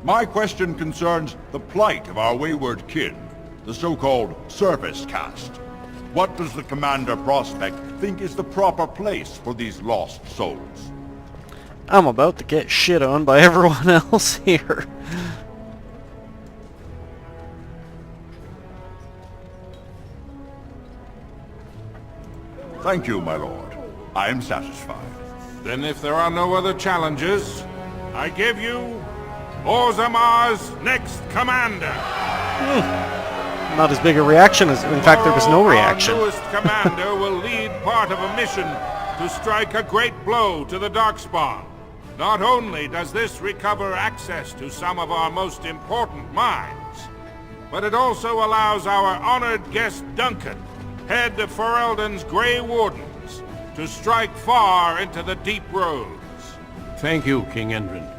my question concerns the plight of our wayward kin, the so-called Surface caste. What does the Commander Prospect think is the proper place for these lost souls? I'm about to get shit on by everyone else here. Thank you, my lord. I am satisfied. Then if there are no other challenges, I give you Orzammar's next commander. Not as big a reaction as... In fact, there was no reaction. Our newest commander will lead part of a mission to strike a great blow to the Darkspawn. Not only does this recover access to some of our most important mines, but it also allows our honored guest Duncan, head of Ferelden's Grey Wardens, to strike far into the deep roads. Thank you, King Endrin.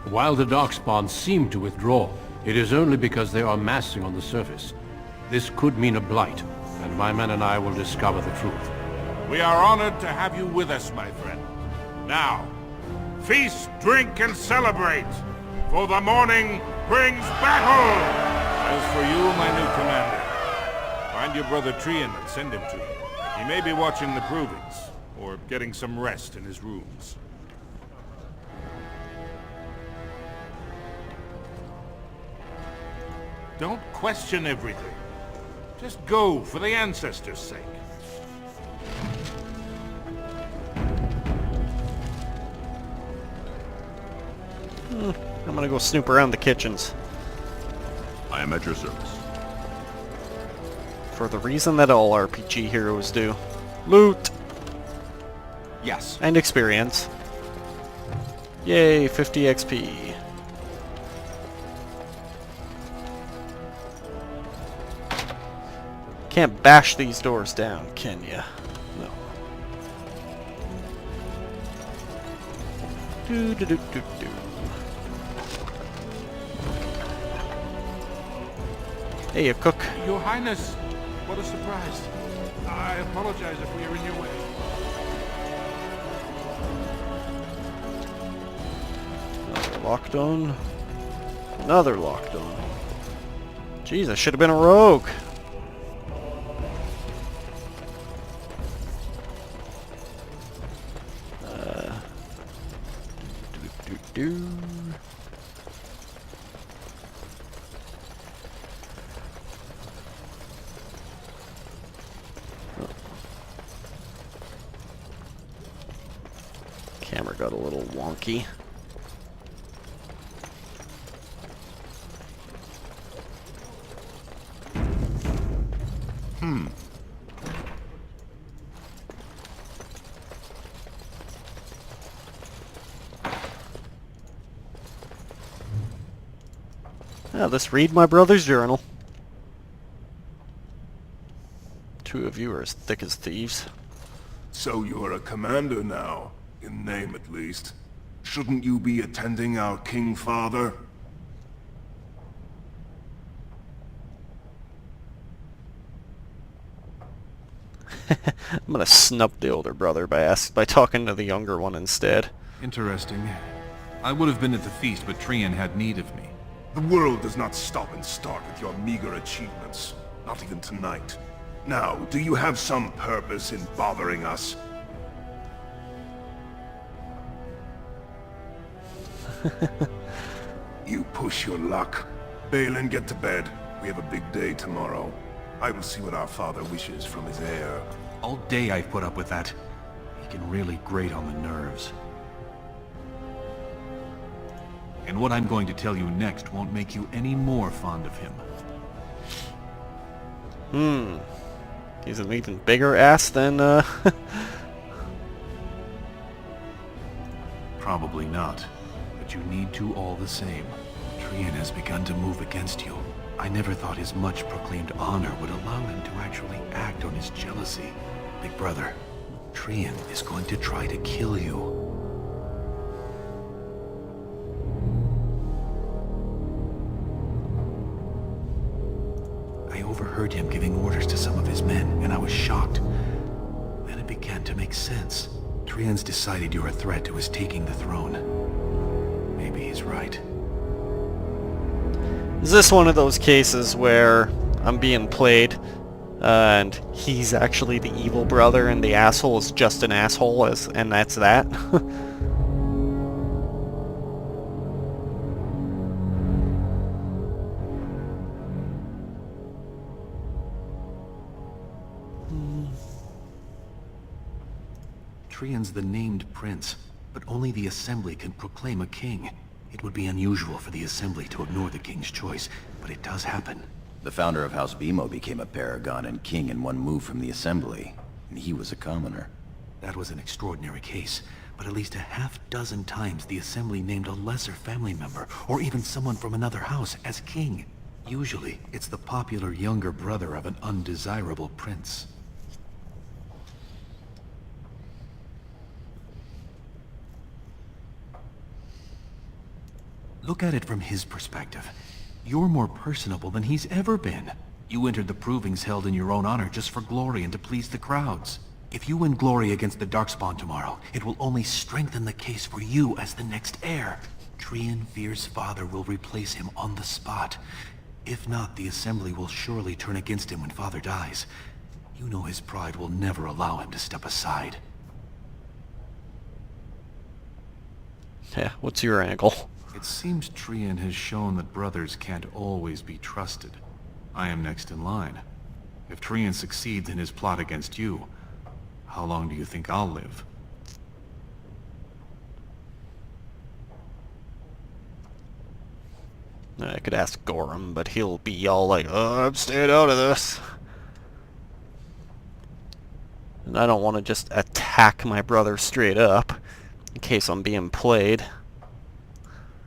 While the Darkspawn seem to withdraw, it is only because they are massing on the surface. This could mean a blight, and my men and I will discover the truth. We are honored to have you with us, my friend. Now, feast, drink, and celebrate, for the morning brings battle! As for you, my new commander, find your brother Trian and send him to me. He may be watching the provings, or getting some rest in his rooms. Don't question everything. Just go for the ancestors' sake. I'm gonna go snoop around the kitchens. I am at your service. For the reason that all RPG heroes do. Loot! Yes. And experience. Yay, 50 XP. Can't bash these doors down, can ya? No. Do do do do do. Hey, you cook. Your Highness, what a surprise. I apologize if we are in your way. Another locked on. Another locked on. Jeez, I should have been a rogue. Do. Camera got a little wonky. Let's read my brother's journal. Two of you are as thick as thieves. So you're a commander now, in name at least. Shouldn't you be attending our King Father? I'm gonna snub the older brother by talking to the younger one instead. Interesting. I would have been at the feast, but Trian had need of me. The world does not stop and start with your meager achievements. Not even tonight. Now, do you have some purpose in bothering us? You push your luck. Balin, get to bed. We have a big day tomorrow. I will see what our father wishes from his heir. All day I've put up with that. He can really grate on the nerves. And what I'm going to tell you next won't make you any more fond of him. He's an even bigger ass than, Probably not. But you need to all the same. Trian has begun to move against you. I never thought his much-proclaimed honor would allow him to actually act on his jealousy. Big brother, Trian is going to try to kill you. I overheard him giving orders to some of his men, and I was shocked. Then it began to make sense. Trian's decided you're a threat to his taking the throne. Maybe he's right. Is this one of those cases where I'm being played and he's actually the evil brother and the asshole is just an asshole, and that's that? Trian's the named prince, but only the Assembly can proclaim a king. It would be unusual for the Assembly to ignore the king's choice, but it does happen. The founder of House Bimo became a paragon and king in one move from the Assembly, and he was a commoner. That was an extraordinary case, but at least a half-dozen times the Assembly named a lesser family member, or even someone from another house, as king. Usually, it's the popular younger brother of an undesirable prince. Look at it from his perspective. You're more personable than he's ever been. You entered the provings held in your own honor just for glory and to please the crowds. If you win glory against the Darkspawn tomorrow, it will only strengthen the case for you as the next heir. Trian fears father will replace him on the spot. If not, the Assembly will surely turn against him when father dies. You know his pride will never allow him to step aside. Yeah, what's your angle? It seems Trian has shown that brothers can't always be trusted. I am next in line. If Trian succeeds in his plot against you, how long do you think I'll live? I could ask Gorham, but he'll be all like, "Oh, I'm staying out of this." And I don't want to just attack my brother straight up, in case I'm being played.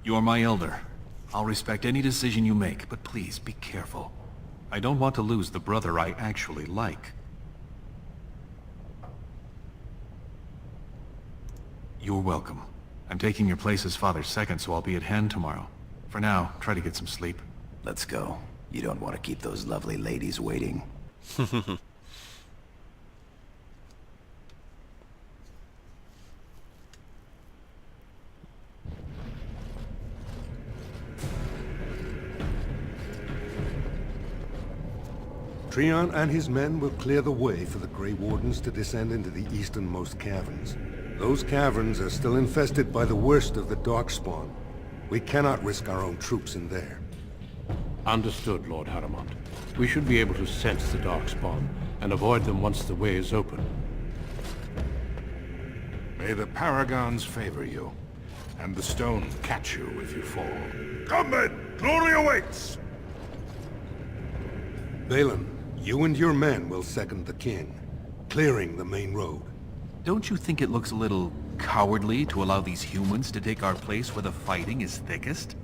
You're my elder. I'll respect any decision you make, but please be careful. I don't want to lose the brother I actually like. You're welcome. I'm taking your place as father's second, so I'll be at hand tomorrow. For now, try to get some sleep. Let's go. You don't want to keep those lovely ladies waiting. Trian and his men will clear the way for the Grey Wardens to descend into the easternmost caverns. Those caverns are still infested by the worst of the Darkspawn. We cannot risk our own troops in there. Understood, Lord Harrowmont. We should be able to sense the Darkspawn and avoid them once the way is open. May the Paragons favor you, and the stone catch you if you fall. Come then! Glory awaits! Balin, you and your men will second the king, clearing the main road. Don't you think it looks a little cowardly to allow these humans to take our place where the fighting is thickest?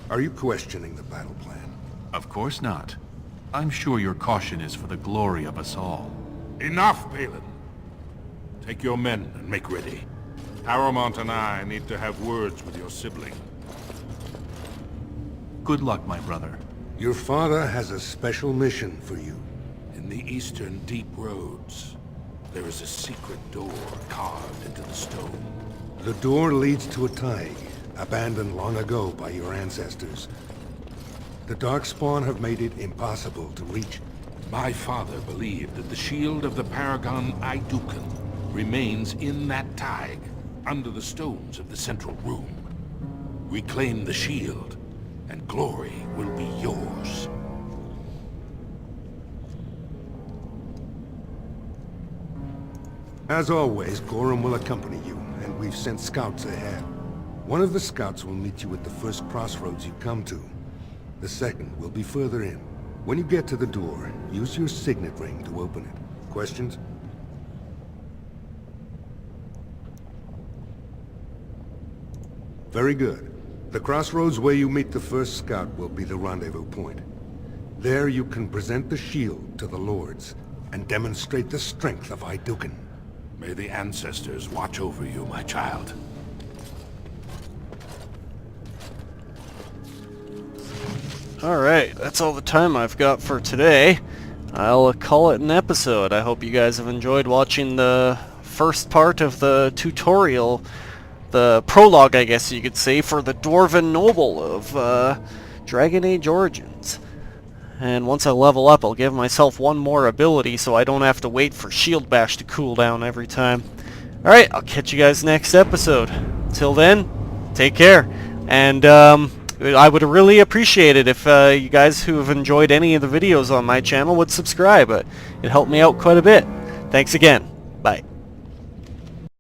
Are you questioning the battle plan? Of course not. I'm sure your caution is for the glory of us all. Enough, Balin. Take your men and make ready. Harrowmont and I need to have words with your sibling. Good luck, my brother. Your father has a special mission for you. In the eastern deep roads, there is a secret door carved into the stone. The door leads to a thaig, abandoned long ago by your ancestors. The Darkspawn have made it impossible to reach. My father believed that the shield of the Paragon Aeducan remains in that thaig, under the stones of the central room. Reclaim the shield, and glory will be yours. As always, Gorham will accompany you, and we've sent scouts ahead. One of the scouts will meet you at the first crossroads you come to. The second will be further in. When you get to the door, use your signet ring to open it. Questions? Very good. The crossroads where you meet the first scout will be the rendezvous point. There you can present the shield to the lords, and demonstrate the strength of Aeducan. May the ancestors watch over you, my child. Alright, that's all the time I've got for today. I'll call it an episode. I hope you guys have enjoyed watching the first part of the tutorial, the prologue, I guess you could say, for the Dwarf Noble of Dragon Age Origins. And once I level up, I'll give myself one more ability so I don't have to wait for Shield Bash to cool down every time. Alright, I'll catch you guys next episode. Till then, take care. And I would really appreciate it if you guys who have enjoyed any of the videos on my channel would subscribe. It helped me out quite a bit. Thanks again. Bye.